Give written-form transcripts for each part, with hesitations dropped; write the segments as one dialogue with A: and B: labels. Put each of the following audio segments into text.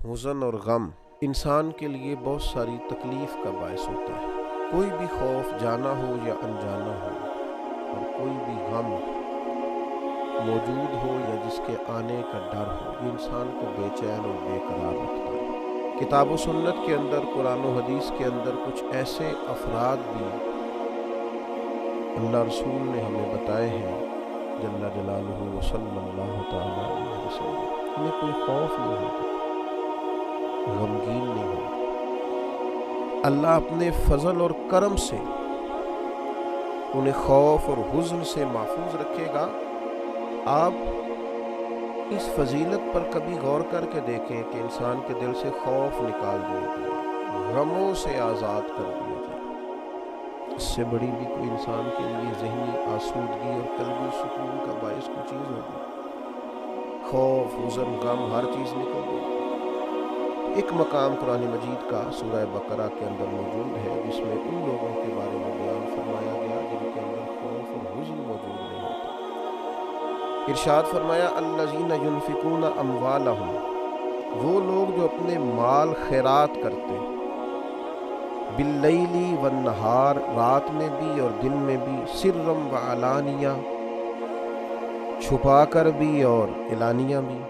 A: حزن اور غم انسان کے لیے بہت ساری تکلیف کا باعث ہوتا ہے۔ کوئی بھی خوف جانا ہو یا انجانا ہو، اور کوئی بھی غم موجود ہو یا جس کے آنے کا ڈر ہو، یہ انسان کو بے چین اور بے قرار رکھتا ہے۔ کتاب و سنت کے اندر، قرآن و حدیث کے اندر کچھ ایسے افراد بھی اللہ رسول نے ہمیں بتائے ہیں جل جلالہ صلی اللہ تعالیٰ علیہ وسلم، انہیں کوئی خوف نہیں ہوتا، غمگین نہیں ہوتا۔ اللہ اپنے فضل اور کرم سے انہیں خوف اور حزن سے محفوظ رکھے گا۔ آپ اس فضیلت پر کبھی غور کر کے دیکھیں کہ انسان کے دل سے خوف نکال دیا جائے، غموں سے آزاد کر دیا جائے۔ اس سے بڑی بھی کوئی انسان کے لیے ذہنی آسودگی اور قلبی سکون کا باعث کوئی چیز ہوگی؟ خوف، حزن، غم، ہر چیز نکل گئی۔ ایک مقام قرآن مجید کا سورہ بقرہ کے اندر موجود ہے جس میں ان لوگوں کے بارے میں بیان فرمایا گیا جن کے اندر خوف اور حزن موجود نہیں ہوتا۔ ارشاد فرمایا الذین ینفقون اموالہم، وہ لوگ جو اپنے مال خیرات کرتے ہیں، باللیل والنہار، رات میں بھی اور دن میں بھی، سرم و علانیہ، چھپا کر بھی اور اعلانیہ بھی،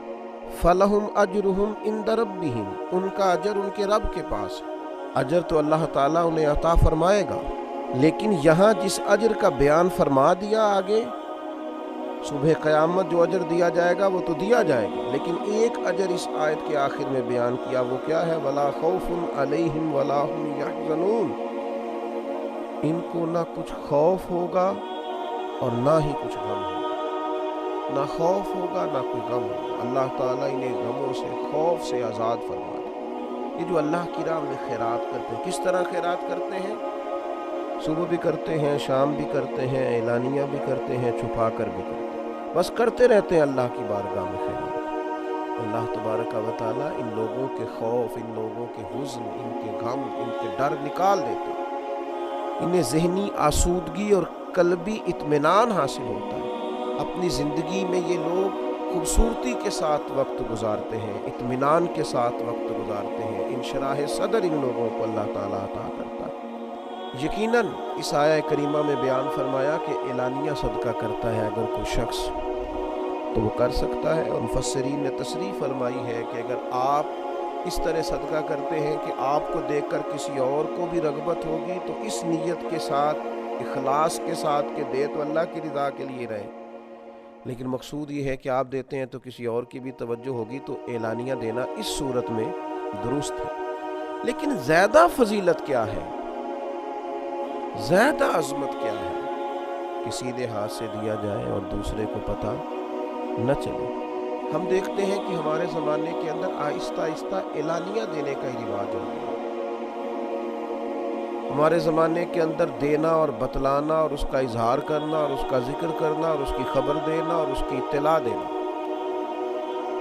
A: فلہم اجرہم عند ربہم، ان کا اجر ان کے رب کے پاس ہے۔ اجر تو اللہ تعالیٰ انہیں عطا فرمائے گا، لیکن یہاں جس اجر کا بیان فرما دیا آگے، صبح قیامت جو اجر دیا جائے گا وہ تو دیا جائے گا، لیکن ایک اجر اس آیت کے آخر میں بیان کیا، وہ کیا ہے؟ وَلَا خَوْفٌ عَلَيْهِمْ وَلَا هُمْ يَحْزَنُونَ، ان کو نہ کچھ خوف ہوگا اور نہ ہی کچھ غم ہوگا، نہ خوف ہوگا نہ کوئی غم ہوگا۔ اللہ تعالیٰ انہیں غموں سے، خوف سے آزاد فرما دے۔ یہ جو اللہ کی راہ میں خیرات کرتے ہیں، کس طرح خیرات کرتے ہیں؟ صبح بھی کرتے ہیں، شام بھی کرتے ہیں، اعلانیہ بھی کرتے ہیں، چھپا کر بھی کرتے ہیں، بس کرتے رہتے ہیں اللہ کی بارگاہ میں خیرات۔ اللہ تبارک و تعالیٰ ان لوگوں کے خوف، ان لوگوں کے حزن، ان کے غم، ان کے ڈر نکال دیتے ہیں۔ انہیں ذہنی آسودگی اور قلبی اطمینان حاصل ہوتا ہے۔ اپنی زندگی میں یہ لوگ خوبصورتی کے ساتھ وقت گزارتے ہیں، اطمینان کے ساتھ وقت گزارتے ہیں، انشراح صدر ان لوگوں کو اللہ تعالیٰ عطا کرتا ہے۔ یقیناً اس آیہ کریمہ میں بیان فرمایا کہ اعلانیہ صدقہ کرتا ہے اگر کوئی شخص تو وہ کر سکتا ہے، اور مفسرین نے تصریح فرمائی ہے کہ اگر آپ اس طرح صدقہ کرتے ہیں کہ آپ کو دیکھ کر کسی اور کو بھی رغبت ہوگی تو اس نیت کے ساتھ، اخلاص کے ساتھ کہ دے تو اللہ کی رضا کے لیے رہے، لیکن مقصود یہ ہے کہ آپ دیتے ہیں تو کسی اور کی بھی توجہ ہوگی، تو اعلانیہ دینا اس صورت میں درست ہے۔ لیکن زیادہ فضیلت کیا ہے، زیادہ عظمت کیا ہے کہ سیدھے ہاتھ سے دیا جائے اور دوسرے کو پتہ نہ چلے۔ ہم دیکھتے ہیں کہ ہمارے زمانے کے اندر آہستہ آہستہ اعلانیہ دینے کا ہی رواج ہو گیا۔ ہمارے زمانے کے اندر دینا اور بتلانا اور اس کا اظہار کرنا اور اس کا ذکر کرنا اور اس کی خبر دینا اور اس کی اطلاع دینا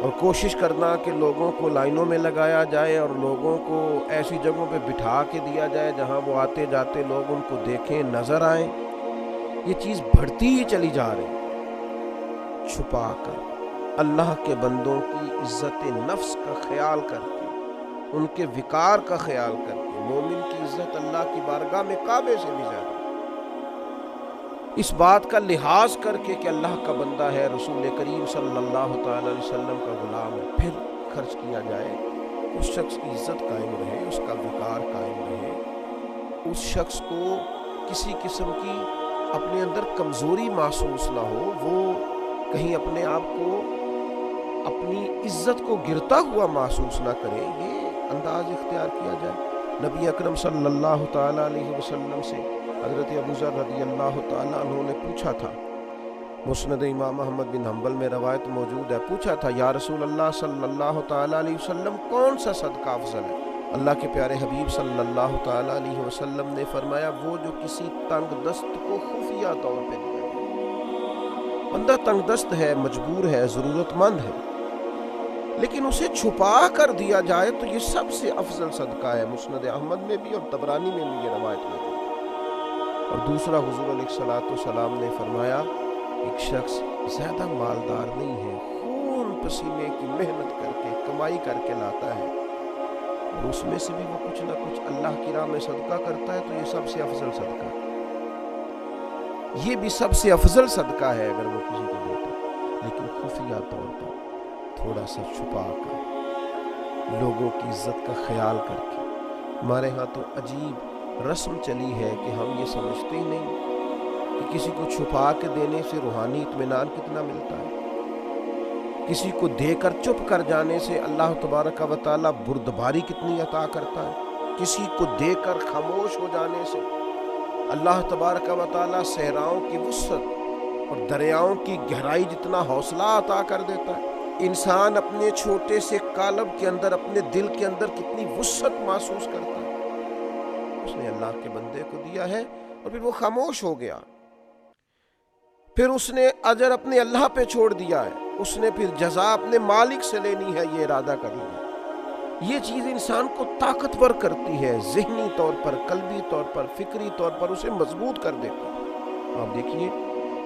A: اور کوشش کرنا کہ لوگوں کو لائنوں میں لگایا جائے اور لوگوں کو ایسی جگہوں پہ بٹھا کے دیا جائے جہاں وہ آتے جاتے لوگ ان کو دیکھیں، نظر آئیں، یہ چیز بڑھتی ہی چلی جا رہی۔ چھپا کر اللہ کے بندوں کی عزت نفس کا خیال کر کے، ان کے وقار کا خیال کر کے، مومن کی عزت اللہ کی بارگاہ میں کعبے سے بھی زیادہ، اس بات کا لحاظ کر کے کہ اللہ کا بندہ ہے، رسول کریم صلی اللہ تعالی علیہ وسلم کا غلام ہے، پھر خرچ کیا جائے، اس شخص کی عزت قائم رہے، اس کا وقار قائم رہے، اس شخص کو کسی قسم کی اپنے اندر کمزوری محسوس نہ ہو، وہ کہیں اپنے آپ کو، اپنی عزت کو گرتا ہوا محسوس نہ کرے، یہ انداز اختیار کیا جائے۔ نبی اکرم صلی اللہ تعالیٰ علیہ وسلم سے حضرت ابو ذر رضی اللہ تعالیٰ عنہ نے پوچھا تھا، مسند امام احمد بن حنبل میں روایت موجود ہے، پوچھا تھا یا رسول اللہ صلی اللہ تعالیٰ علیہ وسلم کون سا صدقہ افضل ہے؟ اللہ کے پیارے حبیب صلی اللہ تعالیٰ علیہ وسلم نے فرمایا وہ جو کسی تنگ دست کو خفیہ طور پہ دیا جائے۔ بندہ تنگ دست ہے، مجبور ہے، ضرورت مند ہے، لیکن اسے چھپا کر دیا جائے تو یہ سب سے افضل صدقہ ہے۔ مسند احمد میں بھی اور طبرانی میں بھی یہ روایت موجود ہے۔ اور دوسرا حضور علیہ الصلوۃ والسلام نے فرمایا ایک شخص زیادہ مالدار نہیں ہے، خون پسینے کی محنت کر کے کمائی کر کے لاتا ہے، اور اس میں سے بھی وہ کچھ نہ کچھ اللہ کی راہ میں صدقہ کرتا ہے تو یہ سب سے افضل صدقہ ہے، یہ بھی سب سے افضل صدقہ ہے اگر وہ کسی کو دیتا ہے، لیکن خفیہ طور پر تھوڑا سا چھپا کر، لوگوں کی عزت کا خیال کر کے۔ ہمارے ہاں تو عجیب رسم چلی ہے کہ ہم یہ سمجھتے ہی نہیں کہ کسی کو چھپا کے دینے سے روحانی اطمینان کتنا ملتا ہے، کسی کو دے کر چپ کر جانے سے اللہ تبارک و تعالیٰ بردباری کتنی عطا کرتا ہے، کسی کو دے کر خاموش ہو جانے سے اللہ تبارک و تعالیٰ صحراؤں کی وسعت اور دریاؤں کی گہرائی جتنا حوصلہ عطا کر دیتا ہے۔ انسان اپنے چھوٹے سے قالب کے اندر، اپنے دل کے اندر کتنی وسعت محسوس کرتا ہے، اس نے اللہ کے بندے کو دیا ہے اور پھر وہ خاموش ہو گیا، پھر اس نے اجر اپنے اللہ پہ چھوڑ دیا ہے، اس نے پھر جزا اپنے مالک سے لینی ہے، یہ ارادہ کر لیا۔ یہ چیز انسان کو طاقتور کرتی ہے، ذہنی طور پر، قلبی طور پر، فکری طور پر اسے مضبوط کر دیتی ہے۔ آپ دیکھیے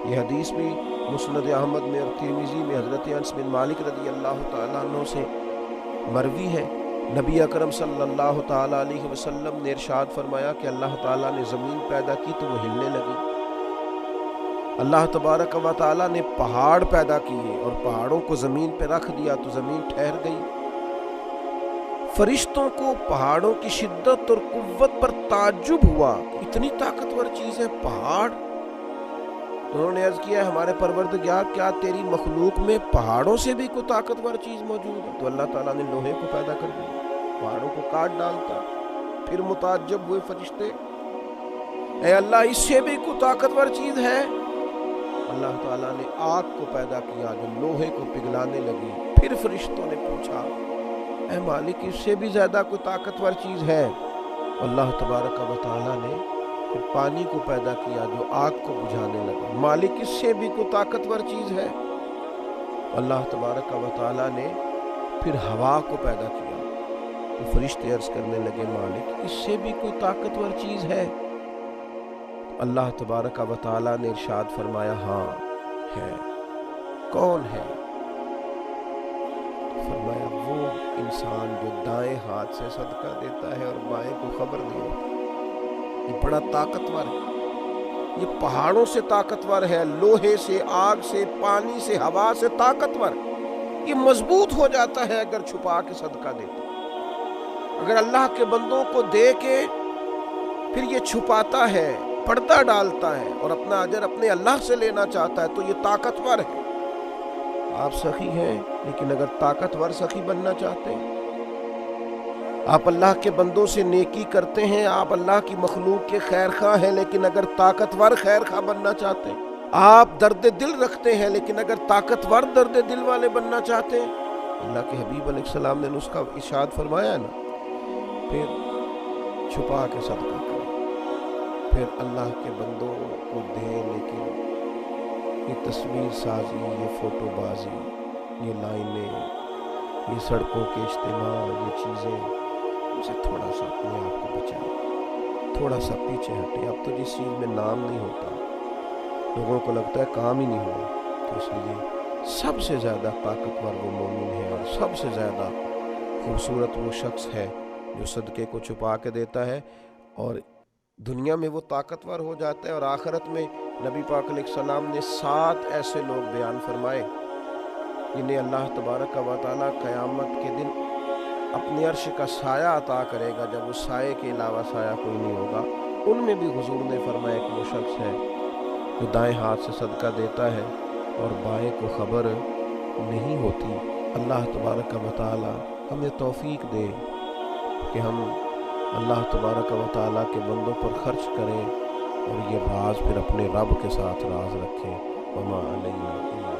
A: یہ حدیث بھی مسند احمد میں اور ترمذی میں حضرت انس بن مالک رضی اللہ تعالیٰ عنہ سے مروی ہے، نبی اکرم صلی اللہ تعالیٰ علیہ وسلم نے ارشاد فرمایا کہ اللہ تعالیٰ نے زمین پیدا کی تو وہ ہلنے لگی، اللہ تبارک و تعالیٰ نے پہاڑ پیدا کیے اور پہاڑوں کو زمین پہ رکھ دیا تو زمین ٹھہر گئی، فرشتوں کو پہاڑوں کی شدت اور قوت پر تعجب ہوا، اتنی طاقتور چیز ہے پہاڑ۔ انہوں نے عرض کیا ہمارے پروردگار کیا تیری مخلوق میں پہاڑوں سے بھی کوئی طاقتور چیز موجود ہے؟ تو اللہ تعالیٰ نے لوہے کو پیدا کر دیا، پہاڑوں کو کاٹ ڈالتا۔ پھر متعجب ہوئے فرشتے، اے اللہ اس سے بھی کوئی طاقتور چیز ہے؟ اللہ تعالیٰ نے آگ کو پیدا کیا جو لوہے کو پگھلانے لگی۔ پھر فرشتوں نے پوچھا اے مالک اس سے بھی زیادہ کوئی طاقتور چیز ہے؟ اللہ تبارک و تعالیٰ نے پھر پانی کو پیدا کیا جو آگ کو بجھانے لگا۔ مالک اس سے بھی کوئی طاقتور چیز ہے؟ اللہ تبارک و تعالیٰ نے پھر ہوا کو پیدا کیا تو فرشتے عرض کرنے لگے مالک اس سے بھی کوئی طاقتور چیز ہے؟ اللہ تبارک و تعالیٰ نے ارشاد فرمایا ہاں ہے۔ کون ہے؟ فرمایا وہ انسان جو دائیں ہاتھ سے صدقہ دیتا ہے اور بائیں کو خبر نہیں ہوتی۔ یہ بڑا طاقتور ہے، یہ پہاڑوں سے طاقتور ہے، لوہے سے، آگ سے، پانی سے، ہوا سے طاقتور، یہ مضبوط ہو جاتا ہے اگر چھپا کے صدقہ دیتا۔ اگر اللہ کے بندوں کو دے کے پھر یہ چھپاتا ہے، پردہ ڈالتا ہے اور اپنا اجر اپنے اللہ سے لینا چاہتا ہے تو یہ طاقتور ہے۔ آپ سخی ہیں لیکن اگر طاقتور سخی بننا چاہتے ہیں، آپ اللہ کے بندوں سے نیکی کرتے ہیں، آپ اللہ کی مخلوق کے خیر خواہ ہیں، لیکن اگر طاقتور خیر خواہ بننا چاہتے ہیں، آپ درد دل رکھتے ہیں لیکن اگر طاقتور درد دل والے بننا چاہتے ہیں، اللہ کے حبیب علیہ السلام نے نسخہ ارشاد فرمایا نا، پھر چھپا کے صدقہ کریں، پھر اللہ کے بندوں کو دیں، لیکن یہ تصویر سازی، یہ فوٹو بازی، یہ لائنیں، یہ سڑکوں کے اجتماع، یہ چیزیں، ان سے تھوڑا سا اپنے آپ کو بچائیں، تھوڑا سا پیچھے ہٹیں۔ اب تو جس چیز میں نام نہیں ہوتا لوگوں کو لگتا ہے کام ہی نہیں ہوا، تو اس لیے سب سے زیادہ طاقتور وہ مومن ہے اور سب سے زیادہ خوبصورت وہ شخص ہے جو صدقے کو چھپا کے دیتا ہے، اور دنیا میں وہ طاقتور ہو جاتا ہے، اور آخرت میں نبی پاک علیہ السلام نے 7 ایسے لوگ بیان فرمائے جنہیں اللہ تبارک و تعالیٰ قیامت کے دن اپنے عرش کا سایہ عطا کرے گا، جب اس سائے کے علاوہ سایہ کوئی نہیں ہوگا۔ ان میں بھی حضور نے فرمایا کہ وہ شخص ہے جو دائیں ہاتھ سے صدقہ دیتا ہے اور بائیں کو خبر نہیں ہوتی۔ اللہ تبارک و تعالیٰ ہمیں توفیق دے کہ ہم اللہ تبارک و تعالیٰ کے بندوں پر خرچ کریں اور یہ راز پھر اپنے رب کے ساتھ راز رکھیں۔ وما علینا الا